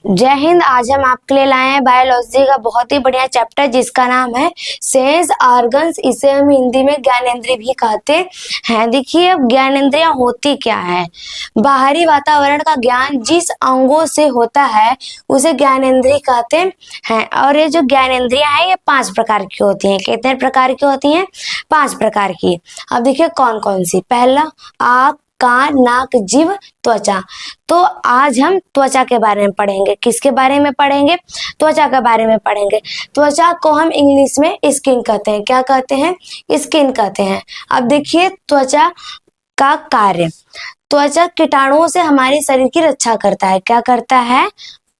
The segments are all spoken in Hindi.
जय हिंद। आज हम आपके लिए लाए हैं बायोलॉजी का बहुत ही बढ़िया चैप्टर जिसका नाम है सेंस ऑर्गन्स। इसे हम हिंदी में ज्ञानेंद्रिय भी कहते हैं। देखिए अब ज्ञानेंद्रियां होती क्या है। बाहरी वातावरण का ज्ञान जिस अंगों से होता है उसे ज्ञानेंद्रिय कहते हैं। और ये जो ज्ञानेंद्रियां हैं ये 5 प्रकार की होती हैं। कितने प्रकार की होती हैं? 5 प्रकार की। अब देखिए कौन कौन सी। पहला आँख, कान, नाक, जीभ, त्वचा। तो आज हम त्वचा के बारे में पढ़ेंगे। किसके बारे में पढ़ेंगे? त्वचा के बारे में पढ़ेंगे। त्वचा को हम इंग्लिश में स्किन कहते हैं। क्या कहते हैं? स्किन कहते हैं। अब देखिए त्वचा का कार्य। त्वचा कीटाणुओं से हमारे शरीर की रक्षा करता है। क्या करता है?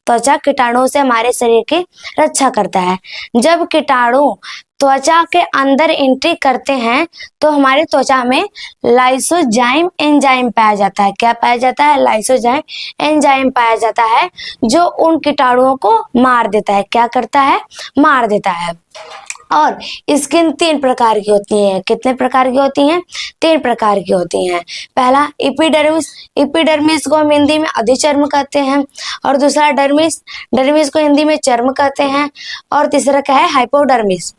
त्वचा कीटाणुओं से हमारे शरीर की रक्षा करता है। जब कीटाणु त्वचा के अंदर एंट्री करते हैं तो हमारे त्वचा में लाइसोजाइम एंजाइम पाया जाता है। क्या पाया जाता है? लाइसोजाइम एंजाइम पाया जाता है जो उन कीटाणुओं को मार देता है। क्या करता है? मार देता है। और स्किन 3 प्रकार की होती है। कितने प्रकार की होती हैं? 3 प्रकार की होती हैं। पहला एपिडर्मिस। एपिडर्मिस को हम हिंदी में अधिचर्म कहते हैं। और दूसरा डर्मिस। डर्मिस को हिंदी में चर्म कहते हैं। और तीसरा क्या है? हाइपोडर्मिस।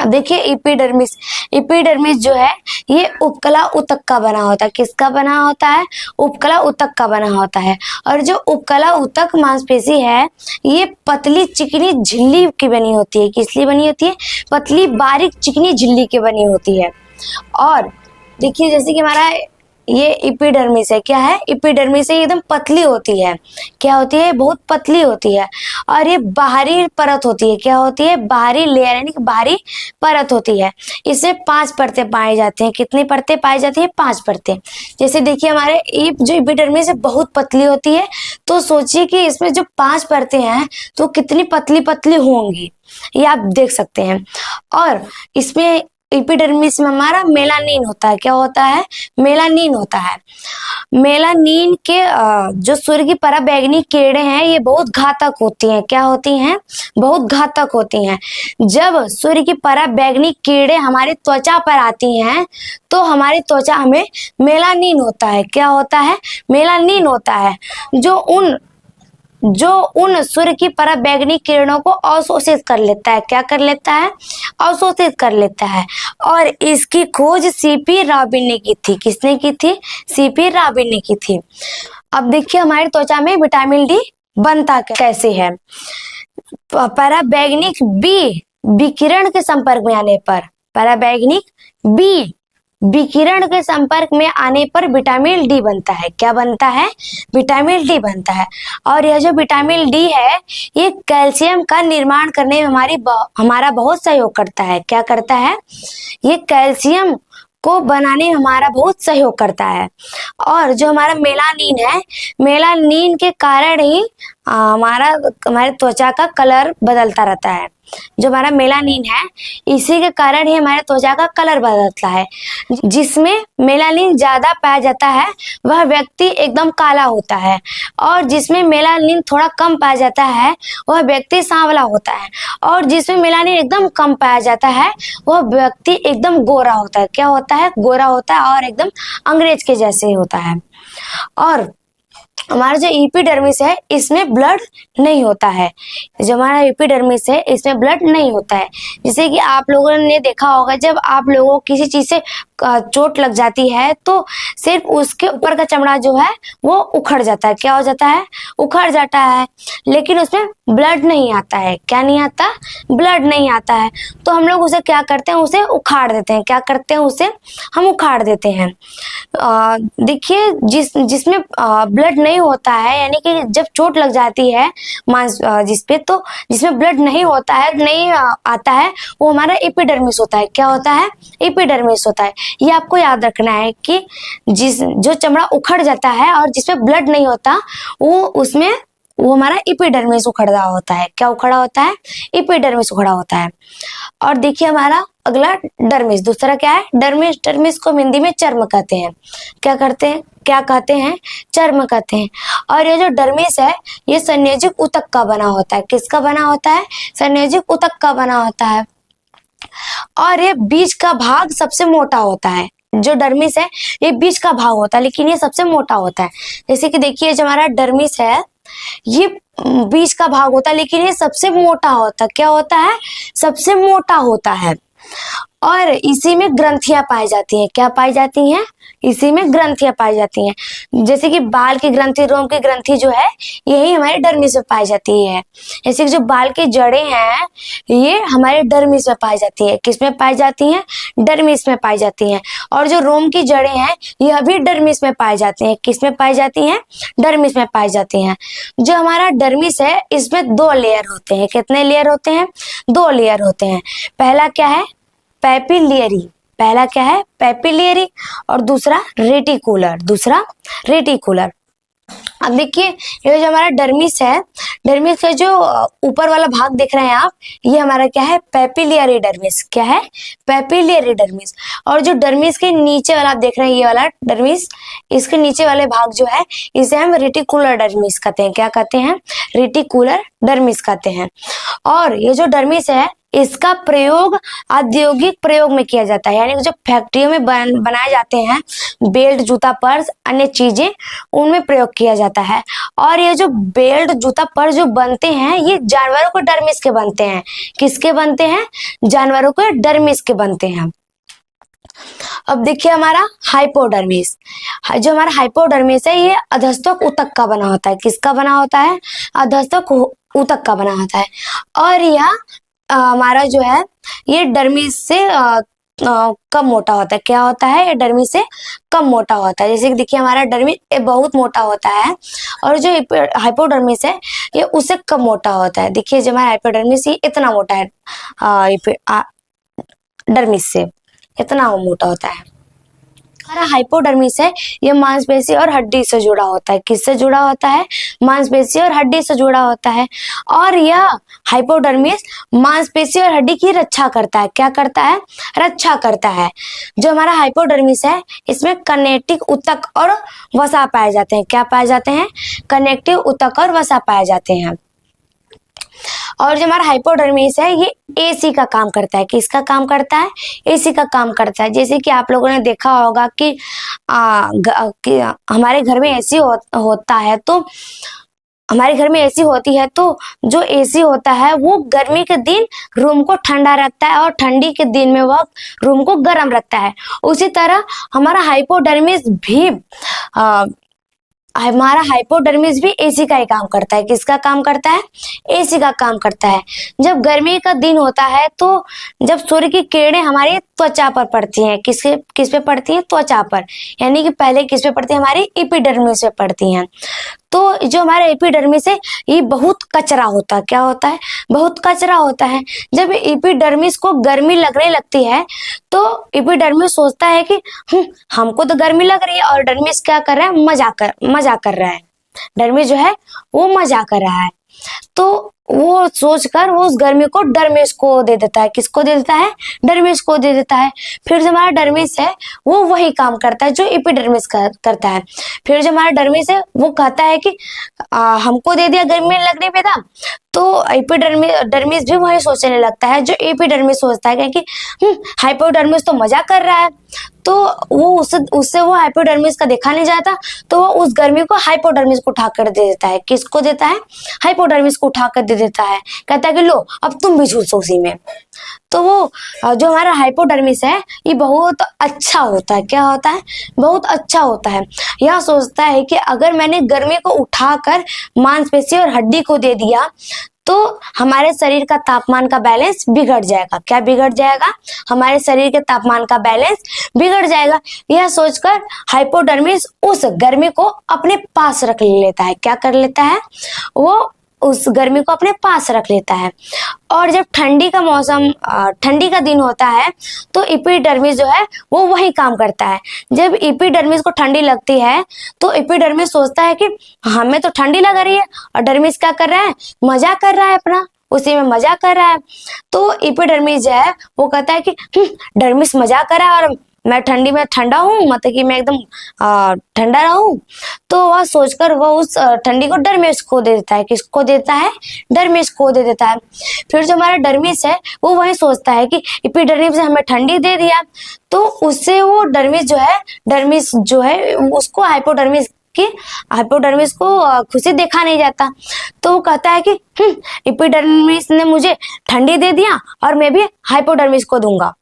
अब देखिए एपिडर्मिस। एपिडर्मिस जो है ये उपकला ऊतक का बना होता है। किसका बना होता है? उपकला ऊतक का बना होता है। और जो उपकला ऊतक मांसपेशी है ये पतली चिकनी झिल्ली की बनी होती है। किसली बनी होती है? पतली बारीक चिकनी झिल्ली की बनी होती है। और देखिए जैसे कि हमारा ये एपिडर्मिस है। क्या है? एपिडर्मिस है एकदम पतली होती है। क्या होती है? बहुत पतली होती है। और ये बाहरी परत होती है। क्या होती है? बाहरी लेयर यानी कि बाहरी परत होती है। इसमें 5 परतें पाई जाती हैं। कितनी परतें पाई जाती हैं? 5 परतें। जैसे देखिए हमारे जो एपिडर्मिस है बहुत पतली होती है। तो सोचिए कि इसमें जो 5 परतें हैं तो कितनी पतली पतली होंगी ये आप देख सकते हैं। और इसमें एपिडर्मिस में हमारा मेलानिन होता है। क्या होता है? मेलानिन होता है। मेलानिन के जो सूर्य की पराबैंगनी किरणें हैं ये बहुत घातक होती हैं। क्या होती हैं? बहुत घातक होती हैं। जब सूर्य की पराबैंगनी किरणें हमारी त्वचा पर आती हैं तो हमारी त्वचा में मेलानिन होता है। क्या होता है? मेलानिन होता है जो उन सूर्य की पराबैंगनी किरणों को अवशोषित कर लेता है। क्या कर लेता है? अवशोषित कर लेता है। और इसकी खोज सीपी रॉबिन ने की थी। किसने की थी? सीपी रॉबिन ने की थी। अब देखिए हमारी त्वचा में विटामिन डी बनता कैसे है। पराबैंगनिक बी विकिरण के संपर्क में आने पर, पराबैंगनिक बी विकिरण के संपर्क में आने पर विटामिन डी बनता है। क्या बनता है? विटामिन डी बनता है। और यह जो विटामिन डी है ये कैल्शियम का निर्माण करने में हमारा बहुत सहयोग करता है। क्या करता है? ये कैल्शियम को बनाने में हमारा बहुत सहयोग करता है। और जो हमारा मेलानिन है, मेलानिन के कारण ही हमारे त्वचा का कलर बदलता रहता है। जो हमारा मेलानिन है इसी के कारण ही हमारे त्वचा का कलर बदलता है। जिसमें मेलानिन ज्यादा पाया जाता है वह व्यक्ति एकदम काला होता है। और जिसमें मेलानिन थोड़ा कम पाया जाता है वह व्यक्ति सांवला होता है। और जिसमें मेलानिन एकदम कम पाया जाता है वह व्यक्ति एकदम गोरा होता है। क्या होता है? गोरा होता है और एकदम अंग्रेज के जैसे होता है। और हमारा जो एपिडर्मिस है इसमें ब्लड नहीं होता है। जो हमारा एपिडर्मिस है इसमें ब्लड नहीं होता है। जैसे कि आप लोगों ने देखा होगा जब आप लोगों को किसी चीज से चोट लग जाती है तो सिर्फ उसके ऊपर का चमड़ा जो है वो उखड़ जाता है। क्या हो जाता है? उखड़ जाता है। लेकिन उसमें ब्लड नहीं आता है। क्या नहीं आता? ब्लड नहीं आता है। तो हम लोग उसे क्या करते हैं? उसे उखाड़ देते हैं। क्या करते हैं? उसे हम उखाड़ देते हैं। देखिए जिसमें ब्लड नहीं होता है यानी कि जब चोट लग जाती है मांस जिसपे, तो जिसमें ब्लड नहीं होता है, नहीं आता है, वो हमारा एपिडर्मिस होता है। क्या होता है? एपिडर्मिस होता है। ये आपको याद रखना है कि जो चमड़ा उखड़ जाता है और जिसमें ब्लड नहीं होता वो हमारा एपिडर्मिस उखड़ा होता है। क्या उखड़ा होता है? एपिडर्मिस उखड़ा होता है। और देखिए हमारा अगला डर्मिस। दूसरा क्या है? डर्मिस। डर्मिस को हिंदी में चर्म कहते हैं। क्या कहते हैं? चर्म कहते हैं। और ये जो डर्मिस है ये संयोजिक ऊतक का बना होता है। किसका बना होता है? संयोजिक ऊतक का बना होता है। और ये बीच का भाग सबसे मोटा होता है। जो डर्मिस है ये बीच का भाग होता है लेकिन ये सबसे मोटा होता है। जैसे कि देखिए जो हमारा डर्मिस है ये बीच का भाग होता है, लेकिन ये सबसे मोटा होता है। क्या होता है? सबसे मोटा होता है। और इसी में ग्रंथियां पाई जाती हैं। क्या पाई जाती हैं? इसी में ग्रंथियां पाई जाती हैं। जैसे कि बाल की ग्रंथि, रोम की ग्रंथि जो है यही हमारे डर्मिस में पाई जाती है। जैसे कि जो बाल की जड़ें हैं ये हमारे डर्मिस में पाई जाती है। किस में पाई जाती हैं? डर्मिस में पाई जाती हैं। और जो रोम की जड़ें हैं यह भी डर्मिस में पाई जाती हैं। किस में पाई जाती हैं? डर्मिस में पाई जाती हैं। जो हमारा डर्मिस है इसमें 2 लेयर होते हैं। कितने लेयर होते हैं? 2 लेयर होते हैं। पहला क्या है? पैपिलियरी। पहला क्या है? पैपिलियरी। और दूसरा रेटिकुलर। दूसरा रेटिकुलर। अब देखिए ये जो हमारा डर्मिस है, डर्मिस का जो ऊपर वाला भाग देख रहे हैं आप, ये हमारा क्या है? पैपिलियरी डर्मिस। क्या है? पैपिलियरी डर्मिस। और जो डर्मिस के नीचे वाला आप देख रहे हैं ये वाला डर्मिस, इसके नीचे वाले भाग जो है इसे हम रेटिकुलर डर्मिस कहते हैं। क्या कहते हैं? रेटिकुलर डर्मिस कहते हैं। और ये जो डर्मिस है इसका प्रयोग औद्योगिक प्रयोग में किया जाता है, यानी कि जो फैक्ट्रियों में बनाए जाते हैं बेल्ट, जूता, पर्स, अन्य चीजें, उनमें प्रयोग किया जाता है। और ये जो बेल्ट, जूता, पर्स जो बनते हैं ये जानवरों के डर्मिस के बनते हैं। किसके बनते हैं? जानवरों के डर्मिस के बनते हैं। अब देखिए हमारा हाइपोडर्मिस। जो हमारा हाइपोडर्मिस है ये अधस्तक ऊतक का बना होता है। किसका बना होता है? अधस्तक ऊतक का बना होता है। और यह हमारा जो है ये डर्मिस से कम मोटा होता है। क्या होता है? ये डर्मिस से कम मोटा होता है। जैसे कि देखिए हमारा डर्मिस बहुत मोटा होता है और जो हाइपोडर्मिस है ये उससे कम मोटा होता है। देखिए जो हमारा हाइपोडर्मिस ये इतना मोटा है, डर्मिस से इतना मोटा होता है। हमारा हाइपोडर्मिस है ये मांसपेशी और हड्डी से जुड़ा होता है। किससे जुड़ा होता है? मांसपेशी और हड्डी से जुड़ा होता है। और यह हाइपोडर्मिस मांसपेशी और हड्डी की रक्षा करता है। क्या करता है? रक्षा करता है। जो हमारा हाइपोडर्मिस है इसमें कनेक्टिव ऊतक और वसा पाए जाते हैं। क्या पाए जाते हैं? कनेक्टिव ऊतक और वसा पाए जाते हैं। और जो हमारा हाइपोडर्मिस है ये एसी का काम करता है। किसका काम करता है? एसी का काम करता है। जैसे कि आप लोगों ने देखा होगा कि हमारे घर में एसी होता है, तो हमारे घर में एसी होती है तो जो एसी होता है वो गर्मी के दिन रूम को ठंडा रखता है और ठंडी के दिन में वह रूम को गर्म रखता है। उसी तरह हमारा हाइपोडर्मिस भी हमारा हाइपोडर्मिस भी एसी का ही काम करता है। किसका काम करता है? एसी का काम करता है। जब गर्मी का दिन होता है तो जब सूर्य की किरणें हमारी त्वचा पर पड़ती हैं, किस पे पड़ती हैं? त्वचा पर। यानी कि पहले किस पे पड़ती है? हमारी एपिडर्मिस पे पड़ती हैं। तो जो हमारा एपिडर्मिस है ये बहुत कचरा होता है। क्या होता है? बहुत कचरा होता है। जब एपिडर्मिस को गर्मी लगने लगती है तो एपिडर्मिस सोचता है कि हमको तो गर्मी लग रही है, और डर्मिस क्या कर रहा है? मजाक कर रहा है। डर्मिस जो है वो मजाक कर रहा है। तो वो सोचकर वो उस गर्मी को डर्मिस को दे देता है। किसको दे देता है? डर्मिस को दे देता है। फिर जो हमारा डर्मिस है वो वही काम करता है जो एपिडर्मिस करता है। फिर जो हमारा डर्मिस है वो कहता है कि हमको दे दिया गर्मी लगने पे था, तो डर्मिस भी वही सोचने लगता है जो एपिडर्मिस सोचता है कि हाइपोडर्मिस तो मजाक कर रहा है। तो वो उससे वो हाइपोडर्मिस का देखा नहीं जाता, तो वो उस गर्मी को हाइपोडर्मिस को उठा कर दे देता है। किसको देता है? हाइपोडर्मिस को उठा कर दे देता है। कहता है कि लो अब तुम भी झुलसो उसी में। तो वो जो हमारा हाइपोडर्मिस है ये बहुत अच्छा होता है। क्या होता है? बहुत अच्छा होता है। यह सोचता है कि अगर मैंने गर्मी को उठाकर मांसपेशी और हड्डी को दे दिया तो हमारे शरीर का तापमान का बैलेंस बिगड़ जाएगा। क्या बिगड़ जाएगा? हमारे शरीर के तापमान का बैलेंस बिगड़ जाएगा। यह सोचकर हाइपोडर्मिस उस गर्मी को अपने पास रख लेता है। क्या कर लेता है? वो उस गर्मी को अपने पास रख लेता है। और जब ठंडी का मौसम, ठंडी का दिन होता है तो एपिडर्मिस जो है वो वही काम करता है। जब एपिडर्मिस को ठंडी लगती है तो एपिडर्मिस सोचता है कि हमें तो ठंडी लग रही है, और डर्मिस क्या कर रहा है? मजाक कर रहा है, अपना उसी में मजाक कर रहा है। तो एपिडर्मिस जो है वो कहता है कि डर्मिस मजाक कर रहा है और मैं ठंडी में ठंडा हूँ, मतलब कि मैं एकदम ठंडा रहूं। तो वह सोचकर वह उस ठंडी को डर्मिस को दे देता है। किसको देता है? डर्मिस को दे देता है। फिर जो हमारा डर्मिस है वो वही सोचता है कि एपिडर्मिस हमें ठंडी दे दिया, तो उससे वो डर्मिस जो है उसको हाइपोडर्मिस कि हाइपोडर्मिस को खुद से देखा नहीं जाता। तो वो कहता है कि एपिडर्मिस ने मुझे ठंडी दे दिया और मैं भी हाइपोडर्मिस को दूंगा।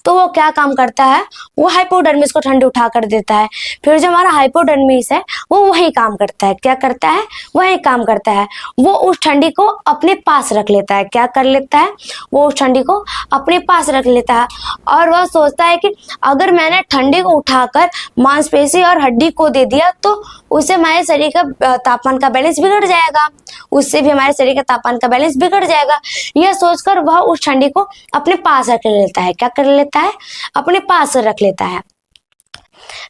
तो वो क्या काम करता है, वो हाइपोडर्मिस को ठंडी उठा कर देता है। फिर जो हमारा हाइपोडर्मिस है वो वही काम करता है। क्या करता है, वही काम करता है। वो उस ठंडी को अपने पास रख लेता है। क्या कर लेता है, वो उस ठंडी को अपने पास रख लेता है और वह सोचता है कि अगर मैंने ठंडी को उठाकर मांसपेशी और हड्डी को दे दिया तो उससे हमारे शरीर का तापमान का बैलेंस बिगड़ जाएगा, उससे भी हमारे शरीर का तापमान का बैलेंस बिगड़ जाएगा। यह सोचकर वह उस ठंडी को अपने पास रख लेता है। क्या कर लेता है, अपने पास रख लेता है।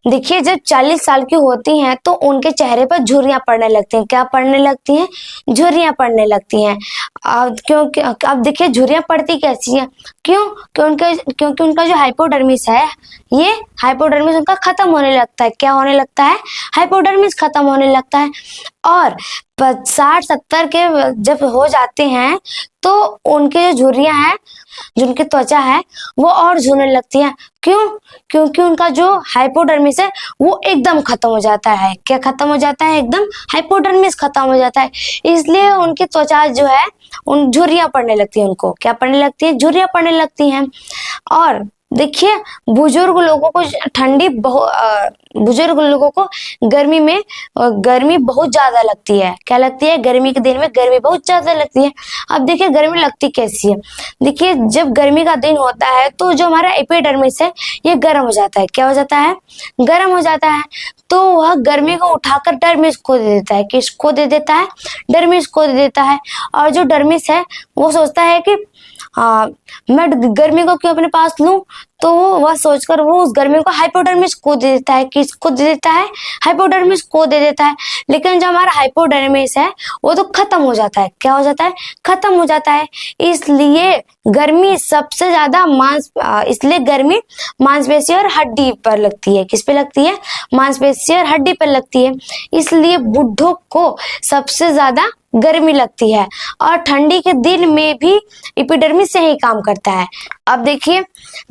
देखिए जब 40 साल की होती हैं तो उनके चेहरे पर झुर्रियां पड़ने लगती हैं। क्या पड़ने लगती हैं, झुर्रियां पड़ने लगती हैं। क्योंकि अब देखिए झुर्रियां पड़ती कैसी हैं, क्योंकि उनका जो हाइपोडर्मिस है, ये हाइपोडर्मिस उनका खत्म होने लगता है। क्या होने लगता है, हाइपोडर्मिस खत्म होने लगता है। और 60-70 के जब हो जाते हैं तो उनके जो झुर्रियां हैं, जो उनकी त्वचा है वो और झुरने लगती है। क्यों, क्योंकि उनका जो हाइपोडर्मिस है वो एकदम खत्म हो जाता है। क्या खत्म हो जाता है, एकदम हाइपोडर्मिस खत्म हो जाता है। इसलिए उनकी त्वचा जो है उन झुर्रियां पड़ने लगती है। उनको क्या पड़ने लगती है, झुर्रियां पड़ने लगती हैं। और देखिए बुजुर्ग लोगों को बुजुर्ग लोगों को गर्मी में गर्मी बहुत ज्यादा लगती है। क्या लगती है, गर्मी के दिन में गर्मी बहुत ज्यादा लगती है। अब देखिए गर्मी लगती कैसी है। देखिए जब गर्मी का दिन होता है तो जो हमारा एपिडर्मिस है ये गर्म हो जाता है। क्या हो जाता है, गर्म हो जाता है। तो वह गर्मी को उठाकर डर्मिस को दे देता है। किसको दे देता है, डर्मिस को दे देता है। और जो डर्मिस है वो सोचता है कि मैं गर्मी को क्यों अपने पास लूं, तो वह सोचकर वो उस गर्मी को हाइपोडर्मिस को दे देता है। किसको दे देता है, हाइपोडर्मिस को दे देता है। लेकिन जो हमारा हाइपोडर्मिस है वो तो खत्म हो जाता है। क्या हो जाता है, खत्म हो जाता है। इसलिए गर्मी सबसे ज्यादा इसलिए गर्मी मांसपेशी और हड्डी पर लगती है। किस पे लगती है, मांसपेशी और हड्डी पर लगती है। इसलिए बुढ़ों को सबसे ज्यादा गर्मी लगती है और ठंडी के दिन में भी एपिडर्मिस से ही काम करता है। अब देखिए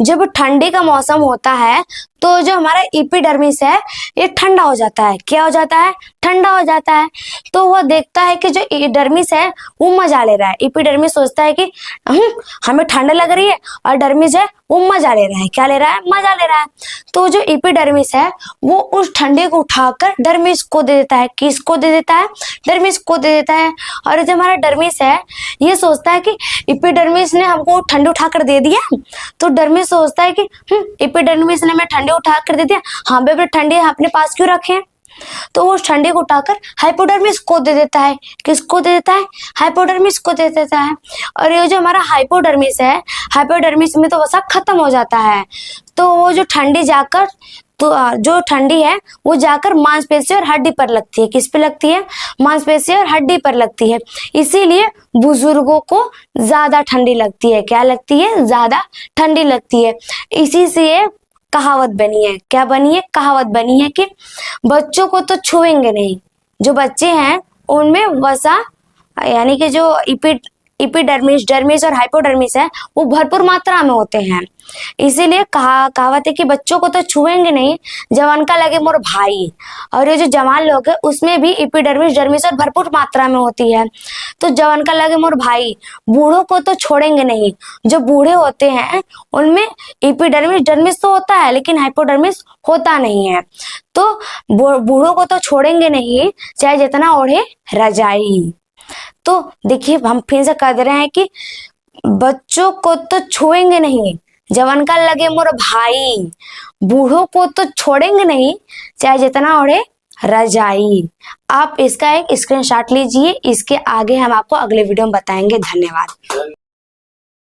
जब ठंडी का मौसम होता है तो जो हमारा एपिडर्मिस है ये ठंडा हो जाता है। क्या हो जाता है, ठंडा हो जाता है। तो वह देखता है कि जो एपिडर्मिस है वो मजा ले रहा है। एपिडर्मिस सोचता है कि हमें ठंड लग रही है और डर्मिस है वो मजा ले रहा है। क्या ले रहा है, मजा ले रहा है। तो जो एपिडर्मिस है वो उस ठंडे को उठाकर डर्मिस को दे देता है। किसको दे देता है, डर्मिस को दे देता है। और जो हमारा डर्मिस है ये सोचता है कि एपिडर्मिस ने हमको ठंडे उठाकर दे दिया। तो डर्मिस सोचता है कि एपिडर्मिस ने हमें ठंडे उठा कर दे दिया, हम भी ठंडे अपने पास क्यों रखें। तो वो ठंडे को उठाकर हाइपोडर्मिस को दे देता है। किसको दे देता है, हाइपोडर्मिस को दे देता है। और ये जो हमारा हाइपोडर्मिस है, हाइपोडर्मिस में तो वसा खत्म हो जाता है। तो वो जो ठंडी जाकर जो ठंडी है वो जाकर मांसपेशी और हड्डी पर लगती है। किस पे लगती है, मांसपेशी और हड्डी पर लगती है। इसीलिए बुजुर्गों को ज्यादा ठंडी लगती है। क्या लगती है, ज्यादा ठंडी लगती है। इसी से कहावत बनी है। क्या बनी है, कहावत बनी है कि बच्चों को तो छुएंगे नहीं। जो बच्चे हैं उनमें वसा यानी कि जो एपिडर्मिस, डर्मिस और हाइपोडर्मिस है वो भरपूर मात्रा में होते हैं। इसीलिए कहावत है कि बच्चों को तो छुएंगे नहीं, जवान का लगे मोर भाई। और ये जो जवान लोग है उसमें भी एपिडर्मिस, डर्मिस और भरपूर मात्रा में होती है। तो जवान का लगे मोर भाई, बूढ़ों को तो छोड़ेंगे नहीं। जो बूढ़े होते हैं उनमें एपिडर्मिस, डर्मिस तो होता है लेकिन हाइपोडर्मिस होता नहीं है। तो बूढ़ों को तो छोड़ेंगे नहीं, चाहे जितना ओढ़े रजाई। तो देखिए हम फिर से कह रहे हैं कि बच्चों को तो छुएंगे नहीं, जवान का लगे मोर भाई, बूढ़ों को तो छोड़ेंगे नहीं, चाहे जितना ओढ़े रजाई। आप इसका एक स्क्रीनशॉट लीजिए। इसके आगे हम आपको अगले वीडियो में बताएंगे। धन्यवाद।